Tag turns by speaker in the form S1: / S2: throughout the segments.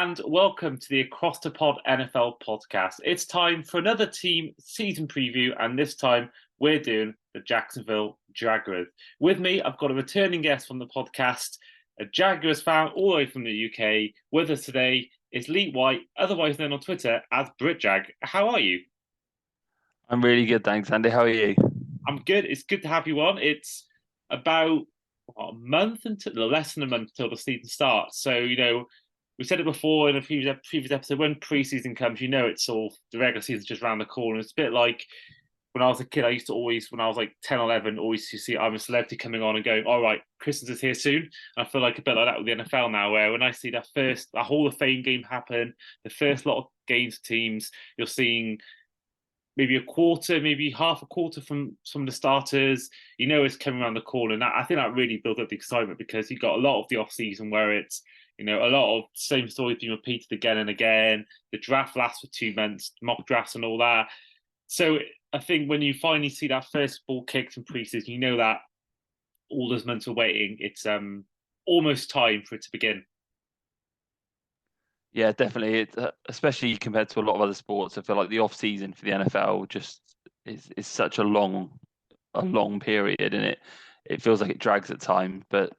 S1: and welcome to the Across the Pod NFL podcast. It's time for another team season preview, and this time we're doing the Jacksonville Jaguars. With me, I've got a returning guest from the podcast, a Jaguars fan all the way from the UK. With us today is Lee White, otherwise known on Twitter as BritJag. How are you?
S2: I'm really good, thanks, Andy. How are you?
S1: I'm good. It's good to have you on. It's about a month until less than a month until the season starts. So, we said it before in a previous episode, when preseason comes, it's all the regular season's just around the corner. It's a bit like when I was a kid, I used to always, when I was like 10, 11, always to see I'm a Celebrity coming on and going, all right, Christmas is here soon. I feel like a bit like that with the NFL now, where when I see that Hall of Fame game happen, the first lot of games teams, you're seeing maybe a quarter, maybe half a quarter from some of the starters. It's coming around the corner. And I think that really built up the excitement because you got a lot of the off season where it's, a lot of same stories being repeated again and again. The draft lasts for 2 months, mock drafts and all that. So I think when you finally see that first ball kicked in preseason, you know that all those months of waiting, it's almost time for it to begin.
S2: Yeah, definitely. It's especially compared to a lot of other sports. I feel like the off season for the NFL just is such a long period, and it feels like it drags at time. But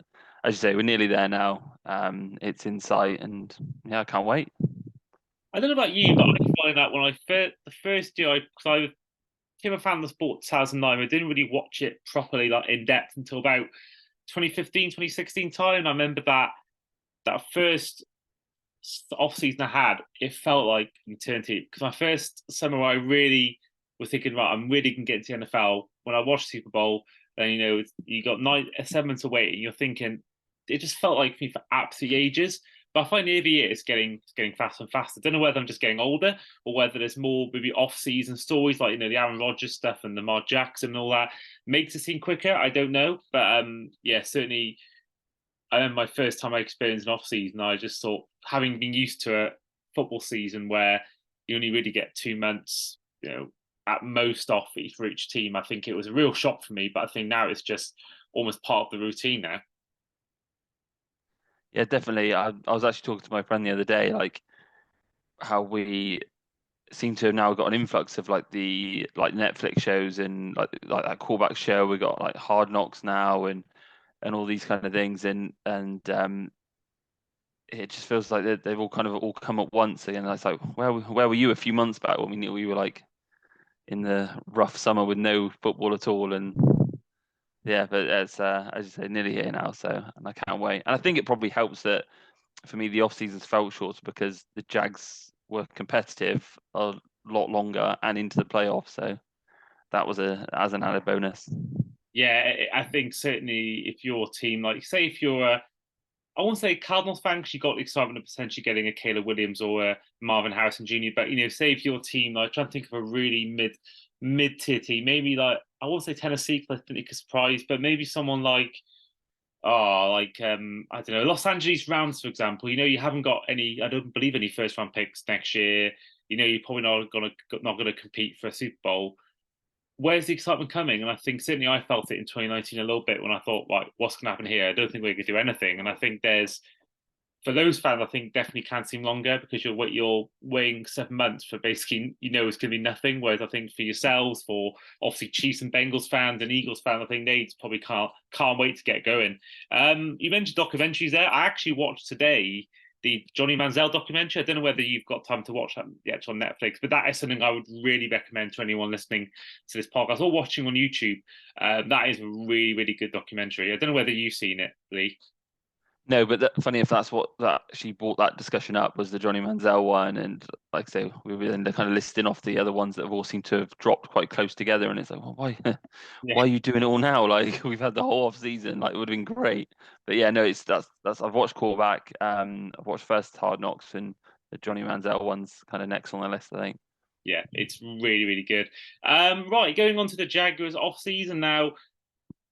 S2: as you say, we're nearly there now. It's in sight, and yeah, I can't wait.
S1: I don't know about you, but I find that when the first year, because I became a fan of the sport 2009, I didn't really watch it properly, like in depth, until about 2015, 2016 time. I remember that first off season I had, it felt like eternity. Because my first summer, I really was thinking, right, I'm really gonna get into the NFL. When I watched Super Bowl, then you got 7 months away, and you're thinking, it just felt like me for absolute ages. But I find every year it's getting faster and faster. I don't know whether I'm just getting older or whether there's more maybe off-season stories like the Aaron Rodgers stuff and Lamar Jackson and all that makes it seem quicker. I don't know, but yeah, certainly. I remember my first time I experienced an off-season. I just thought, having been used to a football season where you only really get 2 months, at most off for each team, I think it was a real shock for me. But I think now it's just almost part of the routine now.
S2: Yeah, definitely. I was actually talking to my friend the other day, like how we seem to have now got an influx of like Netflix shows and like that callback show. We got like Hard Knocks now and all these kind of things, and it just feels like they've all kind of all come at once again. It's like where were you a few months back when we knew we were like in the rough summer with no football at all? And yeah, but it's as you say, nearly here now, so and I can't wait. And I think it probably helps that for me the off seasons felt short because the Jags were competitive a lot longer and into the playoffs, so that was a as an added bonus.
S1: Yeah, I think certainly if your team, like say if you're I won't say Cardinals fan because you got the excitement of potentially getting a Caleb Williams or a Marvin Harrison Jr. But say if your team, like trying to think of a really mid tier team, maybe like I won't say Tennessee because I think it could surprise, but maybe someone like I don't know, Los Angeles Rams, for example. You haven't got any, I don't believe any first round picks next year. You're probably not gonna compete for a Super Bowl. Where's the excitement coming? And I think certainly I felt it in 2019 a little bit when I thought, like, what's going to happen here? I don't think we're going to do anything. And I think for those fans, I think definitely can seem longer because you're waiting 7 months for basically, it's going to be nothing. Whereas I think for yourselves, for obviously Chiefs and Bengals fans and Eagles fans, I think they probably can't wait to get going. You mentioned documentaries there. I actually watched today the Johnny Manziel documentary. I don't know whether you've got time to watch that yet on Netflix, but that is something I would really recommend to anyone listening to this podcast or watching on YouTube. That is a really, really good documentary. I don't know whether you've seen it, Lee.
S2: No, but funny if that's what that she brought that discussion up was the Johnny Manziel one, and like I say, we were then kind of listing off the other ones that have all seemed to have dropped quite close together, and it's like, well, why,
S1: Yeah.
S2: why are you doing it all now? Like we've had the whole off season, like it would have been great. But yeah, no, it's that's I've watched Callback, I've watched first Hard Knocks, and the Johnny Manziel one's kind of next on the list, I think.
S1: Yeah, it's really, really good. Right, going on to the Jaguars off season now.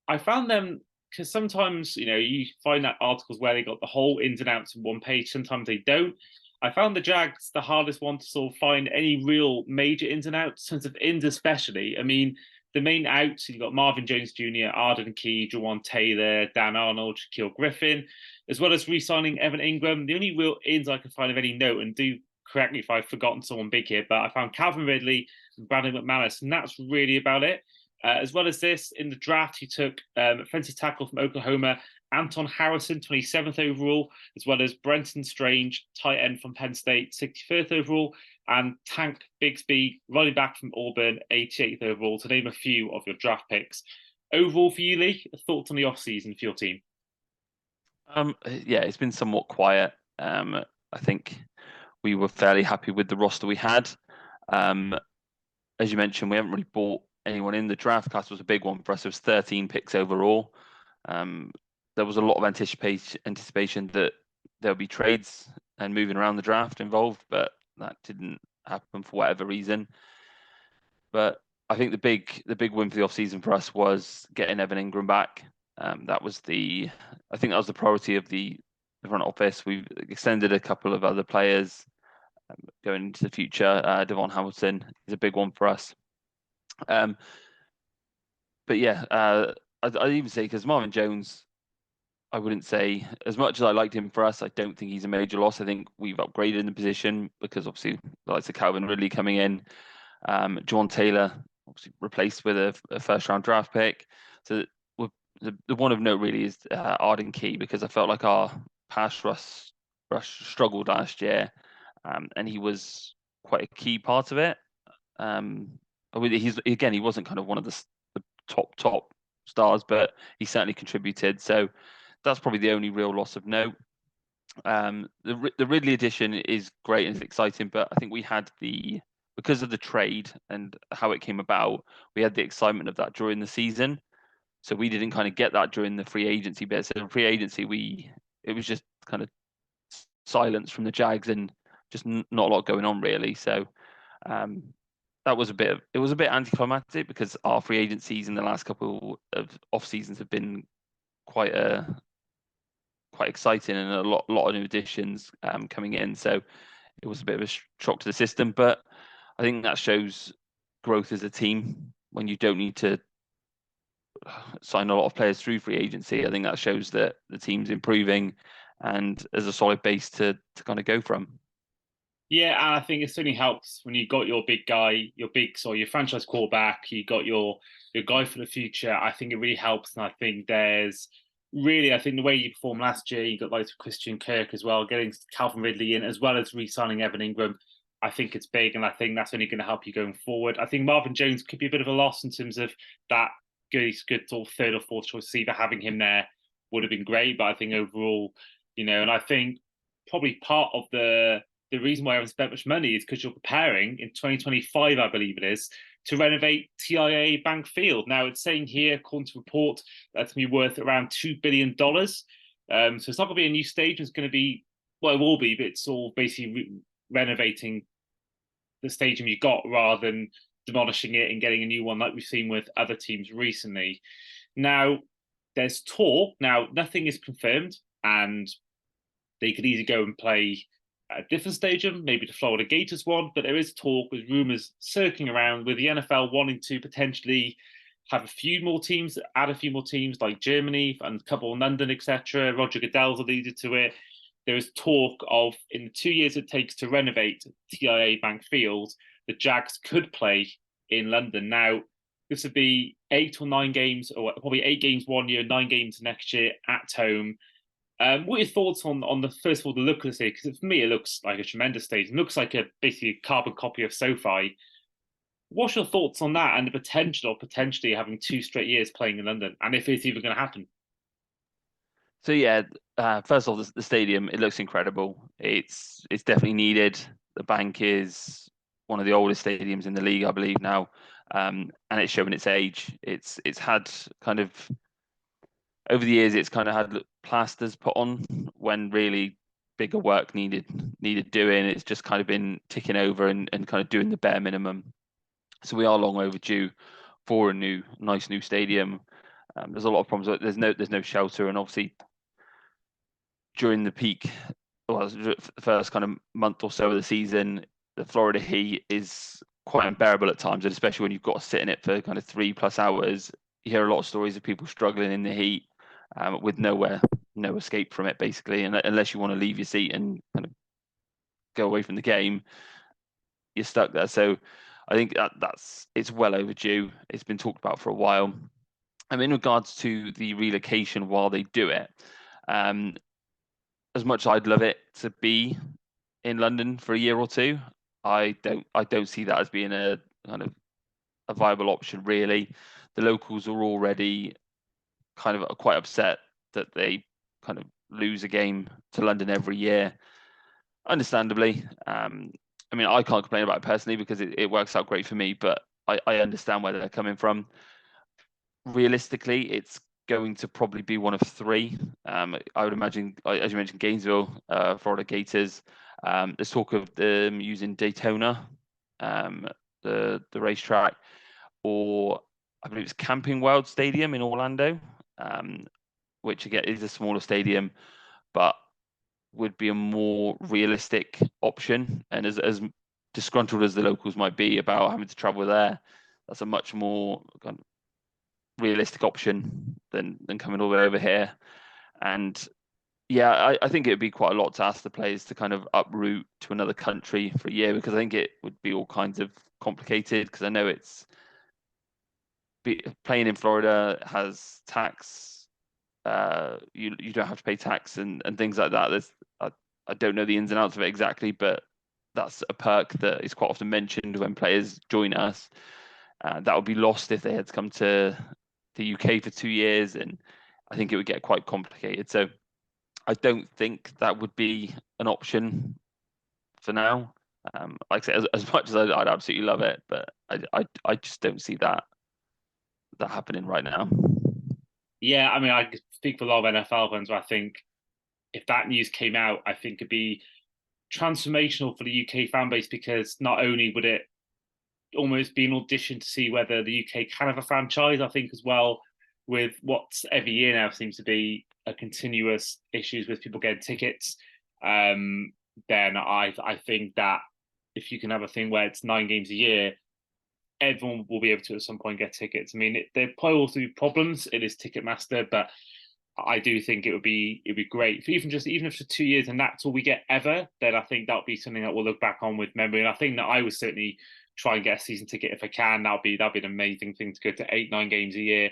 S1: I found them because sometimes you find that articles where they got the whole ins and outs in one page. Sometimes they don't. I found the Jags the hardest one to sort of find any real major ins and outs, in terms of ins especially. I mean, the main outs, you've got Marvin Jones Jr., Arden Key, Jawan Taylor, Dan Arnold, Shaquille Griffin, as well as re-signing Evan Ingram. The only real ins I can find of any note, and do correct me if I've forgotten someone big here, but I found Calvin Ridley and Brandon McManus, and that's really about it. As well as this, in the draft, he took offensive tackle from Oklahoma, Anton Harrison, 27th overall, as well as Brenton Strange, tight end from Penn State, 61st overall, and Tank Bigsby, running back from Auburn, 88th overall, to name a few of your draft picks. Overall for you, Lee, thoughts on the offseason for your team?
S2: Yeah, it's been somewhat quiet. I think we were fairly happy with the roster we had. Um, as you mentioned, we haven't really bought anyone in. The draft class was a big one for us. It was 13 picks overall. There was a lot of anticipation that there'll be trades and moving around the draft involved, but that didn't happen for whatever reason. But I think the big win for the offseason for us was getting Evan Ingram back. I think that was the priority of the front office. We've extended a couple of other players going into the future. Devon Hamilton is a big one for us. But yeah, I'd even say, because Marvin Jones, I wouldn't say, as much as I liked him for us, I don't think he's a major loss. I think we've upgraded in the position because obviously the likes of Calvin Ridley coming in, Jawan Taylor obviously replaced with a first round draft pick. So the one of note really is Arden Key, because I felt like our pass rush struggled last year, and he was quite a key part of it. He wasn't kind of one of the top stars, but he certainly contributed. So that's probably the only real loss of note. The Ridley addition is great and it's exciting, but I think we had because of the trade and how it came about, we had the excitement of that during the season. So we didn't kind of get that during the free agency bit. So in free agency, it was just kind of silence from the Jags and just not a lot going on really. So it was a bit anticlimactic, because our free agencies in the last couple of off seasons have been quite exciting, and a lot of new additions coming in. So it was a bit of a shock to the system, but I think that shows growth as a team when you don't need to sign a lot of players through free agency. I think that shows that the team's improving and there's a solid base to kind of go from.
S1: Yeah, and I think it certainly helps when you got your big guy, your franchise quarterback, you got your guy for the future. I think it really helps, and I think I think the way you performed last year, you got like Christian Kirk as well, getting Calvin Ridley in, as well as re-signing Evan Ingram. I think it's big, and I think that's only going to help you going forward. I think Marvin Jones could be a bit of a loss in terms of that good sort of third or fourth choice receiver. Having him there would have been great, but I think overall, and I think probably part of the reason why I haven't spent much money is because you're preparing in 2025, I believe it is, to renovate TIAA Bank Field. Now, it's saying here, according to report, that's going to be worth around $2 billion. So it's not going to be a new stadium. It's going to be, well, it will be, but it's all basically renovating the stadium you got rather than demolishing it and getting a new one like we've seen with other teams recently. Now, there's talk. Now, nothing is confirmed, and they could easily go and play a different stadium, maybe the Florida Gators one, but there is talk with rumors circling around with the NFL wanting to potentially have add a few more teams like Germany and a couple in London, etc. Roger Goodell's alluded to it. There is talk of, in the 2 years it takes to renovate TIAA Bank Field, the Jags could play in London. Now, this would be 8 or 9 games, or probably 8 games one year, 9 games next year at home. What are your thoughts on the first of all the look of the stadium? Because for me, it looks like a tremendous stadium. It looks like basically a carbon copy of SoFi. What's your thoughts on that and the potential of potentially having 2 straight years playing in London, and if it's even going to happen?
S2: So yeah, first of all, the stadium, it looks incredible. It's definitely needed. The bank is one of the oldest stadiums in the league, I believe now, and it's showing its age. It's had kind of over the years, it's kind of had plasters put on when really bigger work needed doing. It's just kind of been ticking over and kind of doing the bare minimum. So we are long overdue for a nice new stadium. There's a lot of problems. There's no shelter, and obviously during the the first kind of month or so of the season, the Florida heat is quite unbearable at times, and especially when you've got to sit in it for kind of 3+ hours. You hear a lot of stories of people struggling in the heat, with no escape from it, basically. And unless you want to leave your seat and kind of go away from the game, you're stuck there. So I think it's well overdue. It's been talked about for a while. In regards to the relocation while they do it, um, as much as I'd love it to be in London for a year or two, I don't see that as being a kind of a viable option, really. The locals are already kind of quite upset that they kind of lose a game to London every year, understandably. I can't complain about it personally because it works out great for me, but I understand where they're coming from. Realistically, it's going to probably be one of three. I would imagine, as you mentioned, Gainesville, Florida Gators. There's talk of them using Daytona, the racetrack, or I believe it's Camping World Stadium in Orlando, which again is a smaller stadium, but would be a more realistic option. And as disgruntled as the locals might be about having to travel there, that's a much more kind of realistic option than coming all the way over here. And yeah, I think it would be quite a lot to ask the players to kind of uproot to another country for a year, because I think it would be all kinds of complicated. Because I know playing in Florida has tax. You don't have to pay tax and things like that. I don't know the ins and outs of it exactly, but that's a perk that is quite often mentioned when players join us. That would be lost if they had to come to the UK for 2 years, and I think it would get quite complicated. So I don't think that would be an option for now. Like I said, as much as I'd absolutely love it, but I just don't see that happening right now.
S1: Yeah, I mean, I speak for a lot of NFL fans. Where I think if that news came out, I think it'd be transformational for the UK fan base, because not only would it almost be an audition to see whether the UK can have a franchise, I think as well, with what's every year now seems to be a continuous issues with people getting tickets. Um, then I think that if you can have a thing where it's 9 games a year, everyone will be able to at some point get tickets. I mean, there probably also be problems. It is Ticketmaster, but I do think it'd be great for even if for 2 years and that's all we get ever. Then I think that'll be something that we'll look back on with memory. And I think that I would certainly try and get a season ticket if I can. That'll be an amazing thing to go to 8-9 games a year.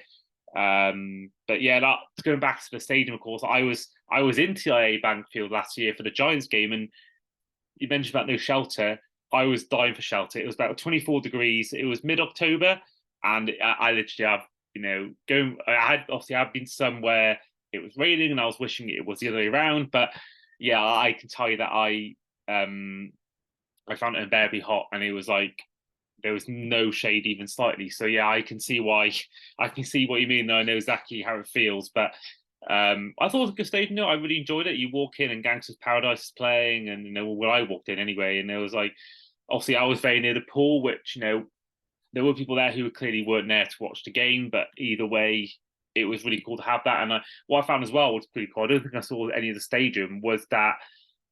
S1: But yeah, going back to the stadium, of course, I was in TIA Bankfield last year for the Giants game, and you mentioned about no shelter. I was dying for shelter. It was about 24 degrees. It was mid-October, and I literally have, going. I've been somewhere it was raining, and I was wishing it was the other way around. But yeah, I can tell you that I found it unbearably hot, and it was like there was no shade even slightly. So yeah, I can see why. I can see what you mean, though. I know exactly how it feels, but I thought it was a good stadium. I really enjoyed it. You walk in and Gangsters Paradise is playing, and when I walked in anyway, and there was like, obviously I was very near the pool, which there were people there who clearly weren't there to watch the game, but either way, it was really cool to have that. And what I found as well, which was pretty cool, I don't think I saw any of the stadium, was that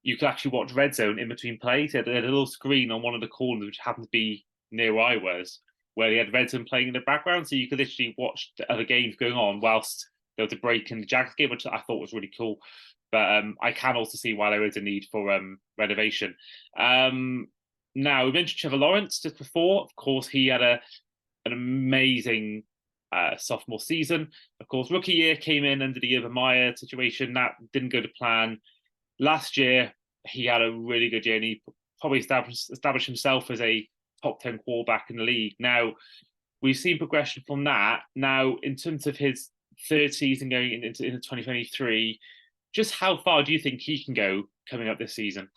S1: you could actually watch Red Zone in between plays. They had a little screen on one of the corners, which happened to be near where I was, where they had Red Zone playing in the background, so you could literally watch the other games going on whilst there was a break in the Jags game, which I thought was really cool. But I can also see why there is a need for renovation. Now, we mentioned Trevor Lawrence just before. Of course, he had an amazing sophomore season. Of course, rookie year came in under the Urban Meyer situation. That didn't go to plan. Last year, he had a really good year, and he probably established himself as a top 10 quarterback in the league. Now, we've seen progression from that. Now, in terms of his third season going into 2023, just how far do you think he can go coming up this season?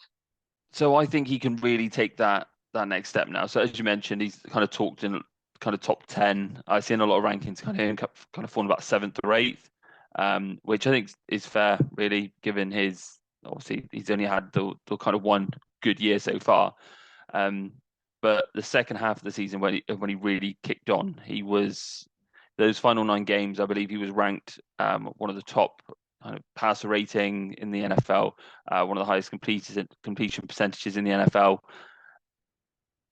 S2: So I think he can really take that next step now. So as you mentioned, he's kind of talked in kind of top 10. I've seen a lot of rankings kind of falling about 7th or 8th, which I think is fair, really, given his, obviously he's only had the kind of one good year so far. But the second half of the season, when he really kicked on, he was, those final 9 games, I believe he was ranked one of the top kind of passer rating in the NFL, one of the highest completion percentages in the NFL.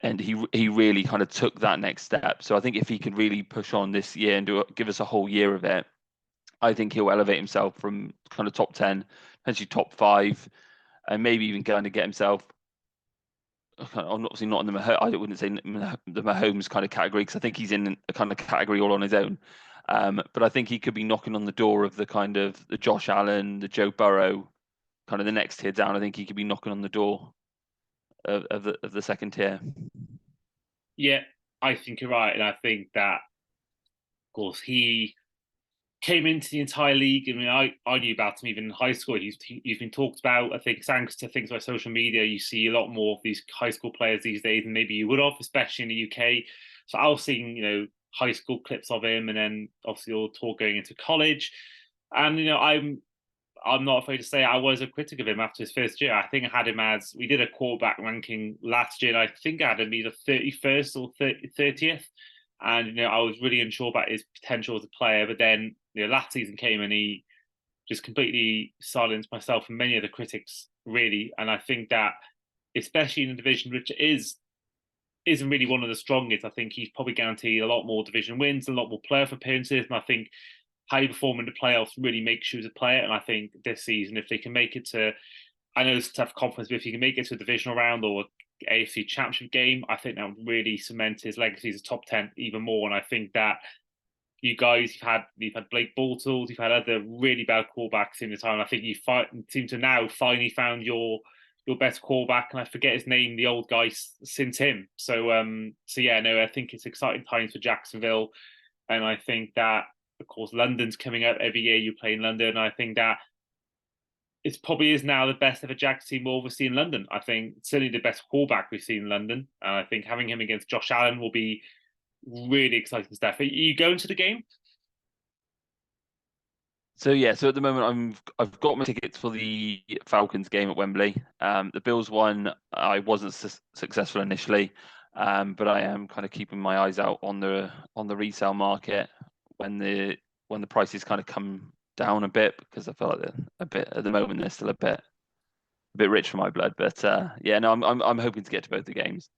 S2: and he really kind of took that next step. So I think if he could really push on this year and give us a whole year of it, I think he'll elevate himself from kind of top 10, potentially top 5, and maybe even going to get himself. Obviously not in the I wouldn't say the Mahomes kind of category, because I think he's in a kind of category all on his own. But I think he could be knocking on the door of the kind of the Josh Allen, the Joe Burrow, kind of the next tier down. I think he could be knocking on the door of the second tier.
S1: Yeah, I think you're right, and I think that, of course, he came into the entire league. I mean, I knew about him even in high school. He's been talked about. I think thanks to things like social media, you see a lot more of these high school players these days than maybe you would have, especially in the UK. So I was seeing, high school clips of him, and then obviously all talk going into college. And I'm not afraid to say I was a critic of him after his first year. I think I had him as, we did a quarterback ranking last year, and I think I had him either 31st or 30th. And I was really unsure about his potential as a player. But then last season came and he just completely silenced myself and many of the critics, really. And I think that, especially in a division which isn't really one of the strongest, I think he's probably guaranteed a lot more division wins, a lot more playoff appearances. And I think how you perform in the playoffs really makes you as a player. And I think this season, if they can make it to, I know it's a tough conference, but if you can make it to a divisional round or AFC Championship game, I think that would really cement his legacy as a top 10 even more. And I think that you guys, you've had Blake Bortles, you've had other really bad quarterbacks in the time. I think you seem to now finally found your best quarterback, and I forget his name, the old guy since him. So yeah, no, I think it's exciting times for Jacksonville, and I think that, of course, London's coming up every year. You play in London, and I think that it probably is now the best ever Jags team we'll ever see in London. I think certainly the best quarterback we've seen in London, and I think having him against Josh Allen will be really exciting stuff. Are you going to the game?
S2: So yeah, so at the moment I've got my tickets for the Falcons game at Wembley. The Bills one, I wasn't successful initially, but I am kind of keeping my eyes out on the resale market when the prices kind of come down a bit, because I feel like they're a bit at the moment they're still a bit rich for my blood. But yeah, no, I'm hoping to get to both the games.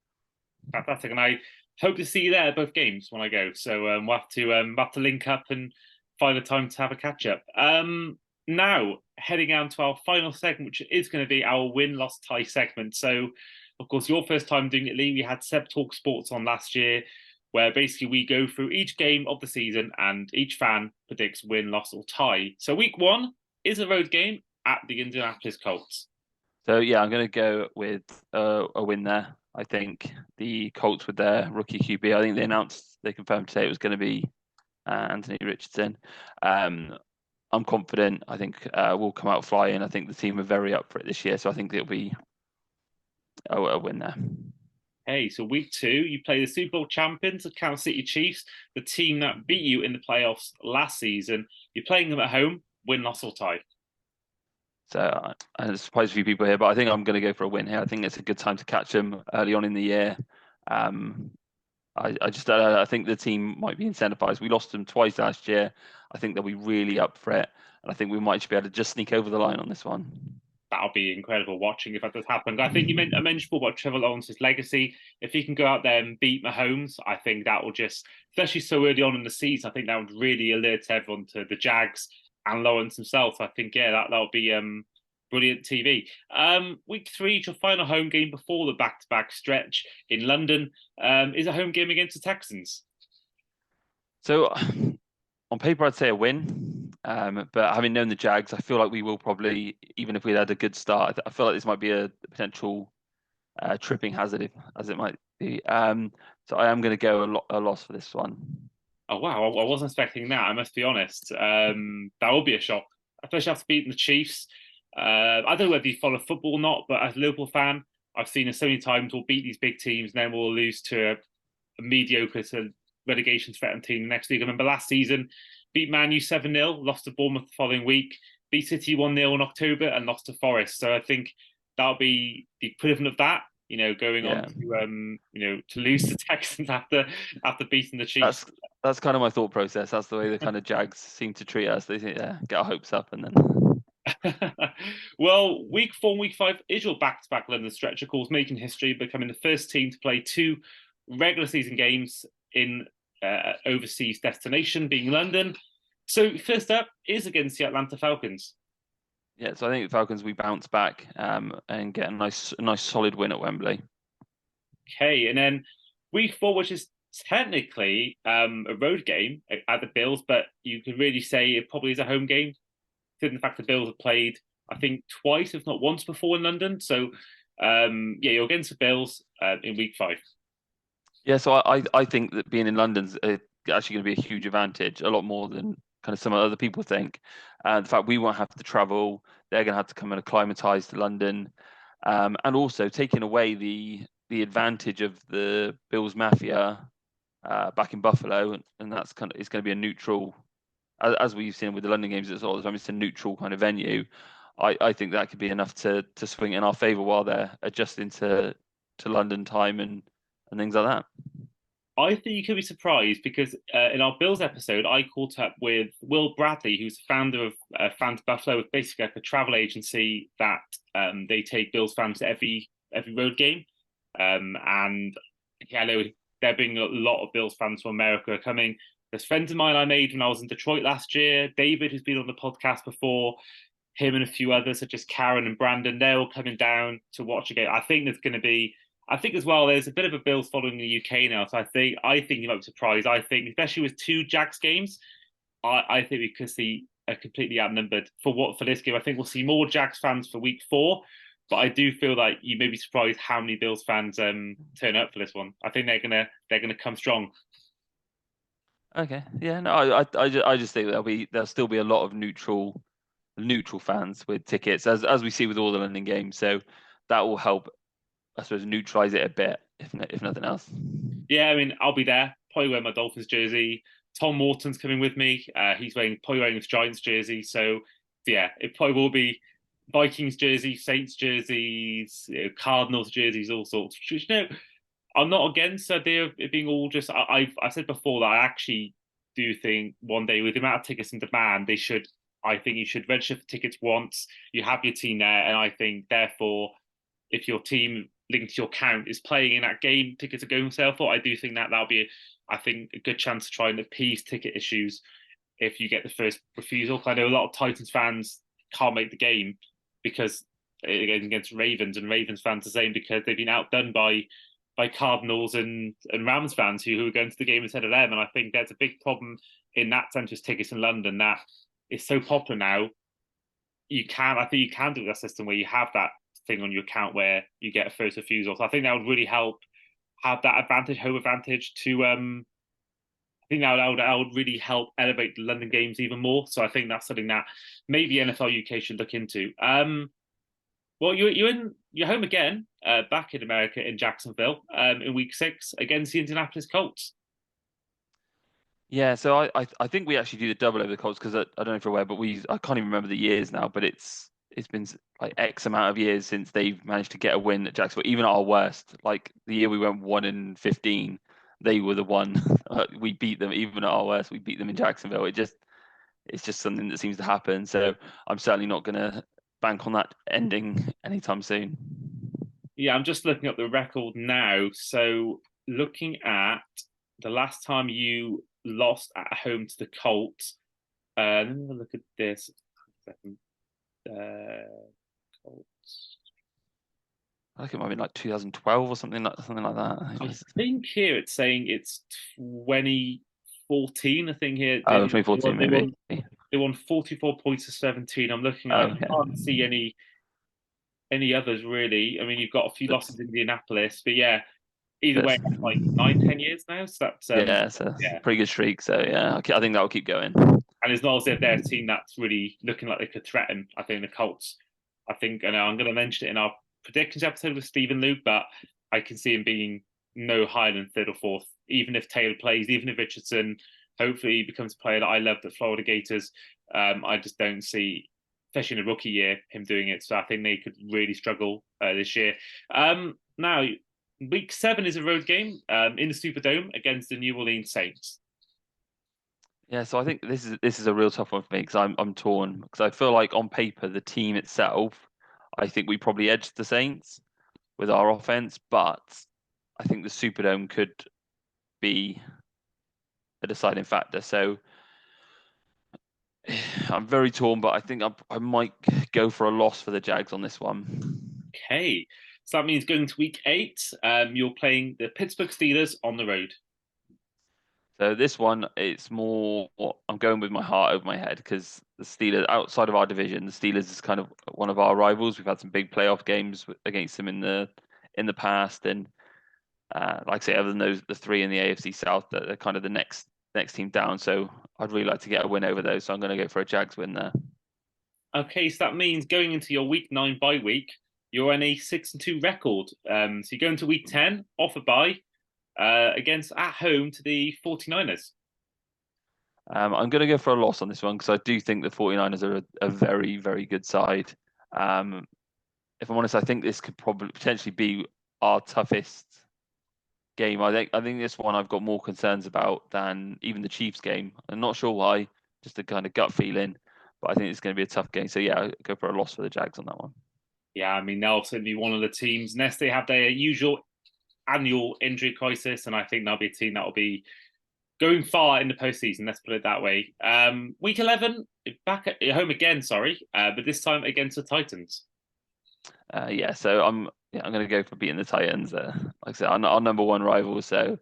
S1: Fantastic, and I hope to see you there at both games when I go. So we'll have to link up and find a time to have a catch up. Now heading on to our final segment, which is going to be our win loss tie segment. So, of course, your first time doing it, Lee. We had Seb Talk Sports on last year, where basically we go through each game of the season and each fan predicts win, loss, or tie. So week one is a road game at the Indianapolis Colts.
S2: So yeah, I'm going to go with a win there. I think the Colts with their rookie QB, I think they confirmed today it was going to be Anthony Richardson. I'm confident. I think we'll come out flying. I think the team are very up for it this year, so I think it'll be a win there.
S1: Hey, so week two, you play the Super Bowl champions, the Kansas City Chiefs, the team that beat you in the playoffs last season. You're playing them at home, win, loss, or tie.
S2: So I surprised a few people here, but I think I'm going to go for a win here. I think it's a good time to catch them early on in the year. I think the team might be incentivized. We lost them twice last year. I think they'll be really up for it, and I think we might just be able to just sneak over the line on this one.
S1: That'll be incredible watching if that does happen. I think I mentioned about Trevor Lawrence's legacy. If he can go out there and beat Mahomes, I think that will just, especially so early on in the season, I think that would really alert everyone to the Jags and Lawrence himself. I think, yeah, that'll be brilliant TV. Week three, your final home game before the back-to-back stretch in London, is a home game against the Texans.
S2: So on paper, I'd say a win. But having known the Jags, I feel like we will probably, even if we had a good start, I feel like this might be a potential tripping hazard, as it might be. So I am going to go a loss for this one.
S1: Oh, wow. I wasn't expecting that, I must be honest. That would be a shock, especially after beating the Chiefs. I don't know whether you follow football or not, but as a Liverpool fan, I've seen it so many times. We'll beat these big teams, and then we'll lose to a mediocre to relegation threatened team the next week. I remember last season, beat Man U 7-0, lost to Bournemouth the following week, beat City 1-0 in October, and lost to Forest. So I think that'll be the equivalent of that, going on to to lose to Texans after beating the Chiefs.
S2: That's kind of my thought process. That's the way the kind of Jags seem to treat us. They get our hopes up and then
S1: Well, week 4 and week 5 is your back-to-back London stretch, of course, making history, becoming the first team to play 2 regular season games in overseas destination, being London. So first up is against the Atlanta Falcons.
S2: Yeah, so I think the Falcons we bounce back and get a nice solid win at Wembley.
S1: Okay, and then week 4, which is technically a road game at the Bills, but you could really say it probably is a home game, given the fact the Bills have played, I think, twice, if not once before in London. So, yeah, you're against the Bills in week 5.
S2: Yeah, so I think that being in London's actually going to be a huge advantage, a lot more than kind of some other people think. The fact we won't have to travel, they're going to have to come and acclimatise to London, and also taking away the advantage of the Bills Mafia back in Buffalo, and that's kind of it's going to be a neutral, as we've seen with the London games. It's all the time it's a neutral kind of venue. I think that could be enough to swing in our favour while they're adjusting to London time and things like that.
S1: I think you could be surprised because in our Bills episode, I caught up with Will Bradley, who's the founder of Fans Buffalo, with basically like a travel agency that they take Bills fans to every road game. And yeah, I know there being a lot of Bills fans from America are coming. There's friends of mine I made when I was in Detroit last year. David, who's been on the podcast before, him and a few others, such as Karen and Brandon, they're all coming down to watch a game. I think there's going to be. I think as well, there's a bit of a Bills following the UK now, so I think you might be surprised. I think, especially with 2 Jags games, I think we could see a completely outnumbered for this game. I think we'll see more Jags fans for week 4, but I do feel like you may be surprised how many Bills fans turn up for this one. I think they're gonna come strong.
S2: Okay, yeah, no, I just think there'll still be a lot of neutral fans with tickets as we see with all the London games. So that will help, I suppose, neutralize it a bit, if nothing else.
S1: Yeah, I mean, I'll be there. Probably wear my Dolphins jersey. Tom Morton's coming with me. He's probably wearing his Giants jersey. So yeah, it probably will be Vikings jersey, Saints jerseys, Cardinals jerseys, all sorts. I'm not against the idea of it being all just. I said before that I actually do think one day with the amount of tickets in demand, they should. I think you should register for tickets once. You have your team there, and I think therefore, if your team linked to your account is playing in that game, tickets are going on sale for. I do think that that'll be, I think, a good chance to try and appease ticket issues if you get the first refusal. I know a lot of Titans fans can't make the game because against Ravens, and Ravens fans the same because they've been outdone by Cardinals and Rams fans who are going to the game instead of them. And I think there's a big problem in that sense with tickets in London that is so popular now. I think you can do that system where you have that thing on your account where you get a first refusal. So I think that would really help have that advantage, home advantage to I think that would really help elevate the London games even more. So I think that's something that maybe NFL UK should look into. Well, you're home again, back in America in Jacksonville, in week 6 against the Indianapolis Colts.
S2: Yeah, so I think we actually do the double over the Colts because I don't know if you're aware, but I can't even remember the years now, but it's been like X amount of years since they've managed to get a win at Jacksonville, even at our worst. Like the year we went 1-15, they were the one we beat them. Even at our worst, we beat them in Jacksonville. It's just something that seems to happen. So I'm certainly not going to bank on that ending anytime soon.
S1: Yeah, I'm just looking up the record now. So looking at the last time you lost at home to the Colts, let me have a look at this. Colts.
S2: I think it might be like 2012 or something like that.
S1: I think here it's saying it's 2014. I think here
S2: Oh, 2014 maybe.
S1: They won 44 points to 17. I'm looking.
S2: Oh,
S1: I
S2: okay.
S1: can't see any others really. I mean, you've got a few losses in Indianapolis, but yeah, either way, that's like 9, 10 years now. So that's
S2: yeah, it's a
S1: yeah,
S2: pretty good streak. So yeah, I think that will keep going.
S1: and it's not as if they're a team that's really looking like they could threaten. I think the Colts. I think, and I'm going to mention it in our predictions episode with Stephen Luke, but I can see him being no higher than 3rd or 4th, even if Taylor plays, even if Richardson hopefully becomes a player that I love, the Florida Gators. I just don't see, especially in a rookie year, him doing it. So I think they could really struggle this year. Now, week 7 is a road game in the Superdome against the New Orleans Saints.
S2: Yeah, so I think this is a real tough one for me because I'm torn because I feel like on paper the team itself, I think we probably edged the Saints with our offense, but I think the Superdome could be a deciding factor. So I'm very torn, but I think I might go for a loss for the Jags on this one.
S1: Okay, so that means going to week 8, you're playing the Pittsburgh Steelers on the road.
S2: So this one, it's more I'm going with my heart over my head because the Steelers, outside of our division, the Steelers is kind of one of our rivals. We've had some big playoff games against them in the past, and like I say, other than those the three in the AFC South, they're kind of the next team down. So I'd really like to get a win over those. So I'm going to go for a Jags win there.
S1: Okay, so that means going into your week 9 bye week, you're on a 6-2 record. So you go into week 10 off a bye against at home to the 49ers.
S2: I'm going to go for a loss on this one because I do think the 49ers are a very, very good side. Um, if I'm honest, I think this could probably potentially be our toughest game. I think this one I've got more concerns about than even the Chiefs game. I'm not sure why, just a kind of gut feeling, but I think it's going to be a tough game. So yeah, I'll go for a loss for the Jags on that one.
S1: Yeah, I mean, they'll certainly be one of the teams, unless they have their usual annual injury crisis, and I think they'll be a team that will be going far in the postseason. Let's put it that way. Week 11, back at home again. Sorry, but this time against the Titans.
S2: Yeah, so I'm going to go for beating the Titans. Like I said, our number one rival, so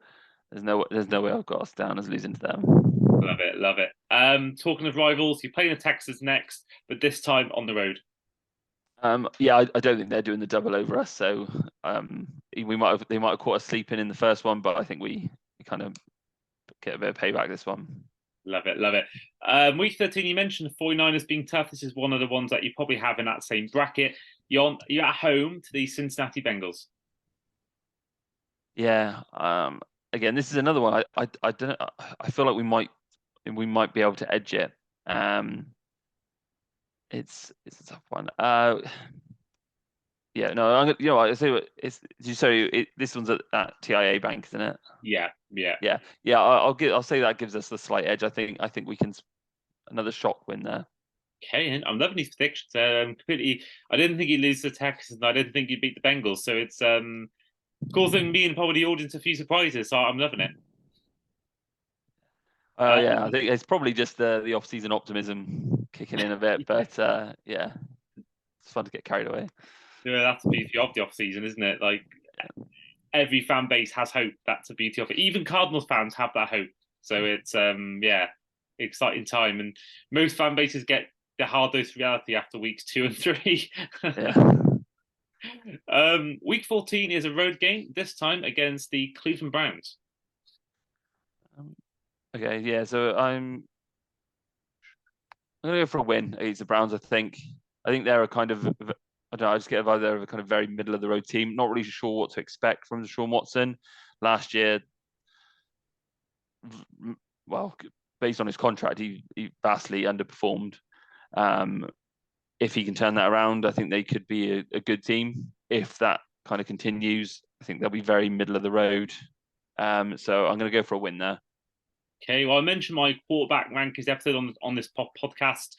S2: there's no way I've got us down as losing to them.
S1: Love it, love it. Talking of rivals, you're playing the Texans next, but this time on the road.
S2: Yeah, I don't think they're doing the double over us. So they might have caught us sleeping in the first one, but I think we kind of get a bit of payback this one.
S1: Love it, love it. Week 13, you mentioned the 49ers being tough. This is one of the ones that you probably have in that same bracket. You're at home to the Cincinnati Bengals.
S2: Yeah. Again, this is another one. I don't. I feel like we might be able to edge it. It's a tough one. Yeah. No. I say what it's. This one's at TIA Bank, isn't it?
S1: Yeah, yeah.
S2: Yeah. Yeah. I'll say that gives us the slight edge. I think we can another shock win there.
S1: Okay, and I'm loving these predictions. Completely. I didn't think he'd lose to the Texans, and I didn't think he'd beat the Bengals. So it's causing me and probably the audience a few surprises. So I'm loving it.
S2: Yeah, I
S1: Um,
S2: think it's probably just the off-season optimism kicking in a bit, but yeah, it's fun to get carried away.
S1: yeah, that's the beauty of the off season, isn't it? Like every fan base has hope. That's the beauty of it. Even Cardinals fans have that hope. So it's yeah, exciting time. And most fan bases get the hard dose reality after weeks 2 and 3.
S2: Yeah.
S1: Week 14 is a road game, this time against the Cleveland Browns.
S2: Okay, yeah. So I'm gonna go for a win against the Browns. I think they're a kind of I don't know. I just get a vibe they're a kind of very middle of the road team. Not really sure what to expect from Deshaun Watson. Last year, well, based on his contract, he vastly underperformed. Um, if he can turn that around, I think they could be a good team. If that kind of continues, I think they'll be very middle of the road. So I'm going to go for a win there.
S1: Okay, well, I mentioned my quarterback rankings episode on this podcast.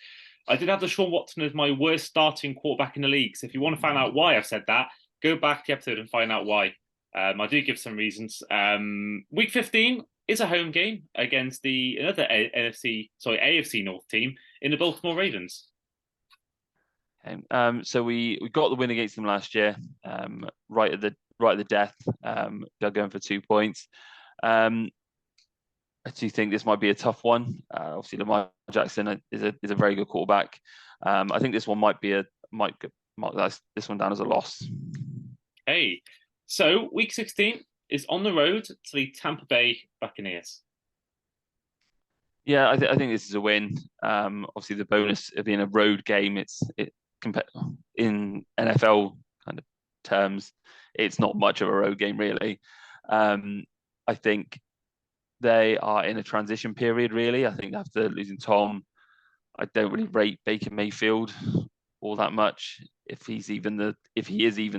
S1: I did have the Sean Watson as my worst starting quarterback in the league. So if you want to find out why I've said that, go back to the episode and find out why. I do give some reasons. Week 15 is a home game against the another AFC North team in the Baltimore Ravens.
S2: Okay. So we got the win against them last year, right at the death. They're going for 2 points. I do think this might be a tough one. Obviously, Lamar Jackson is a very good quarterback. I think this one might mark this one down as a loss.
S1: Hey, so week 16 is on the road to the Tampa Bay Buccaneers.
S2: Yeah, I think this is a win. Obviously, the bonus of being a road game, in NFL kind of terms, it's not much of a road game really. I think they are in a transition period. Really, I think after losing Tom, I don't really rate Baker Mayfield all that much. If he is even the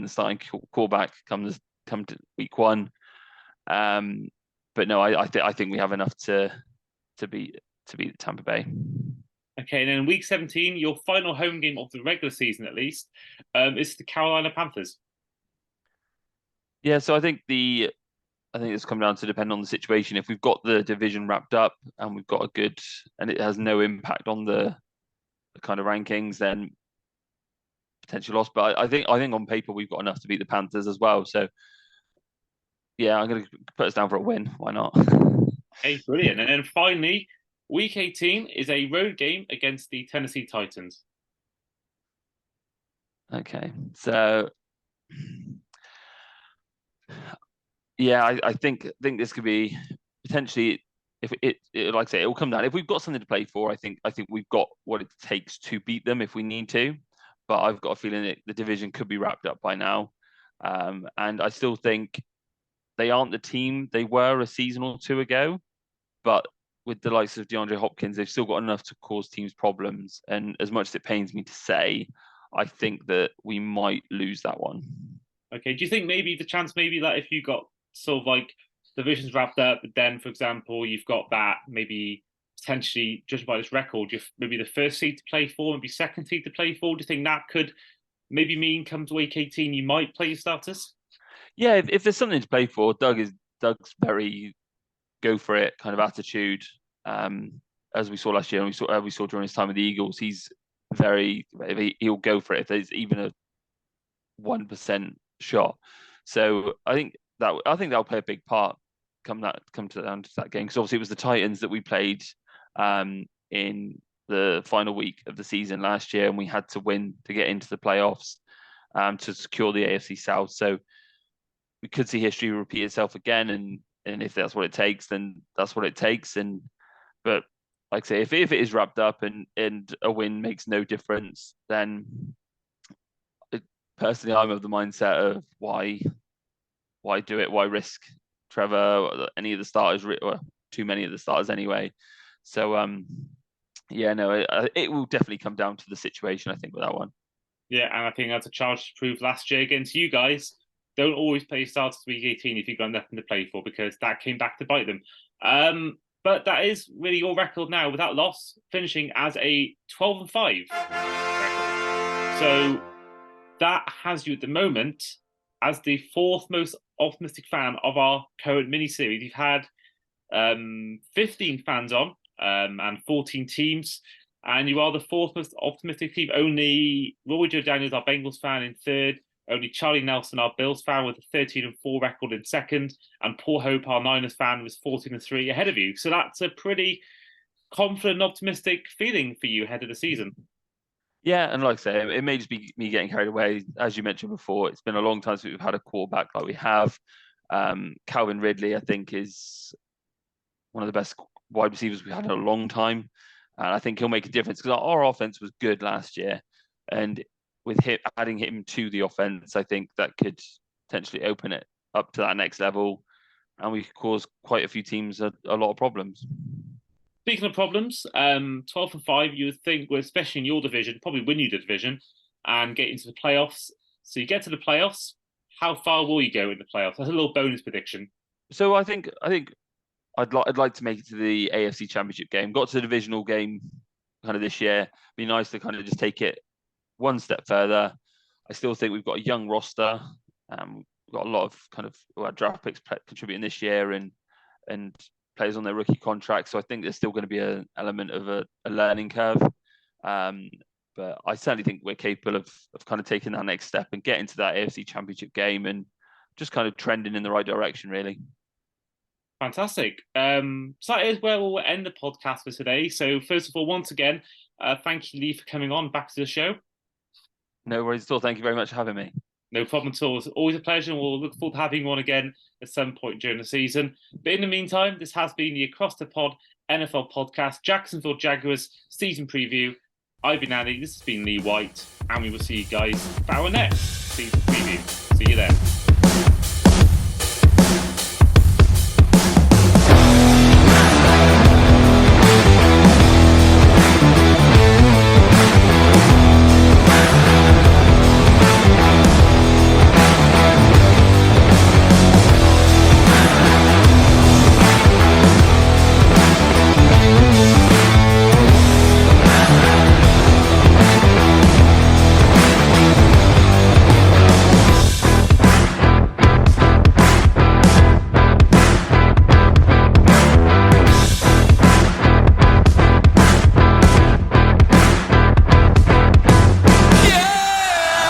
S2: starting quarterback come to week 1. But no, I think we have enough to to beat Tampa Bay.
S1: Okay, and then week 17, your final home game of the regular season, at least, is the Carolina Panthers.
S2: Yeah, so I think it's come down to depend on the situation. If we've got the division wrapped up and we've got a good, and it has no impact on the kind of rankings, then potential loss. But I think on paper we've got enough to beat the Panthers as well. So yeah, I'm going to put us down for a win. Why not?
S1: Okay, brilliant. And then finally, week 18 is a road game against the Tennessee Titans.
S2: Okay, so yeah, I think this could be potentially, if like I say, it will come down. If we've got something to play for, I think we've got what it takes to beat them if we need to. But I've got a feeling that the division could be wrapped up by now, and I still think they aren't the team they were a season or two ago. But with the likes of DeAndre Hopkins, they've still got enough to cause teams problems. And as much as it pains me to say, I think that we might lose that one.
S1: Okay, do you think maybe the chance maybe that if you got sort of like divisions wrapped up, but then, for example, you've got that maybe potentially, judging by this record, you're maybe the first seed to play for, maybe second seed to play for. Do you think that could maybe mean come to week 18 you might play your starters?
S2: Yeah, if there's something to play for, Doug's very go for it kind of attitude. As we saw last year, and we saw during his time with the Eagles, he'll go for it if there's even a 1% shot. So I think that'll play a big part come to that game, because obviously it was the Titans that we played in the final week of the season last year, and we had to win to get into the playoffs to secure the AFC South. So we could see history repeat itself again, and if that's what it takes, then that's what it takes. But like I say, if it is wrapped up and a win makes no difference, then personally I'm of the mindset of why do it? Why risk Trevor, any of the starters, or too many of the starters anyway? So yeah, no, it will definitely come down to the situation, I think, with that one.
S1: Yeah, and I think that's a charge to prove last year against you guys. Don't always play starters week 18 if you've got nothing to play for, because that came back to bite them. But that is really your record now, without loss, finishing as a 12-5 record. So that has you at the moment as the fourth most optimistic fan of our current mini-series. You've had 15 fans on and 14 teams, and you are the fourth most optimistic team. Only Roy Joe Daniels, our Bengals fan, in third. Only Charlie Nelson, our Bills fan, with a 13-4 record in second, and Paul Hope, our Niners fan, was 14-3 ahead of you. So that's a pretty confident, optimistic feeling for you ahead of the season.
S2: Yeah, and like I say, it may just be me getting carried away. As you mentioned before, it's been a long time since we've had a quarterback like we have. Calvin Ridley, I think, is one of the best wide receivers we've had in a long time. And I think he'll make a difference, because our offense was good last year. And with him adding him to the offense, I think that could potentially open it up to that next level. And we could cause quite a few teams a lot of problems.
S1: Speaking of problems, 12-5, you would think, well, especially in your division, probably win you the division and get into the playoffs. So you get to the playoffs. How far will you go in the playoffs? That's a little bonus prediction.
S2: So I think I'd like to make it to the AFC Championship game. Got to the divisional game kind of this year. Be nice to kind of just take it one step further. I still think we've got a young roster. We've got a lot of kind of draft picks contributing this year and players on their rookie contracts. So I think there's still going to be an element of a learning curve. But I certainly think we're capable of kind of taking that next step and getting to that AFC Championship game and just kind of trending in the right direction, really.
S1: Fantastic. So that is where we'll end the podcast for today. So first of all, once again, thank you, Lee, for coming on back to the show.
S2: No worries at all. Thank you very much for having me.
S1: No problem at all. It's always a pleasure, and we'll look forward to having you on again at some point during the season. But in the meantime, this has been the Across the Pod NFL podcast, Jacksonville Jaguars season preview. I've been Andy, this has been Lee White, and we will see you guys for our next season preview. See you then.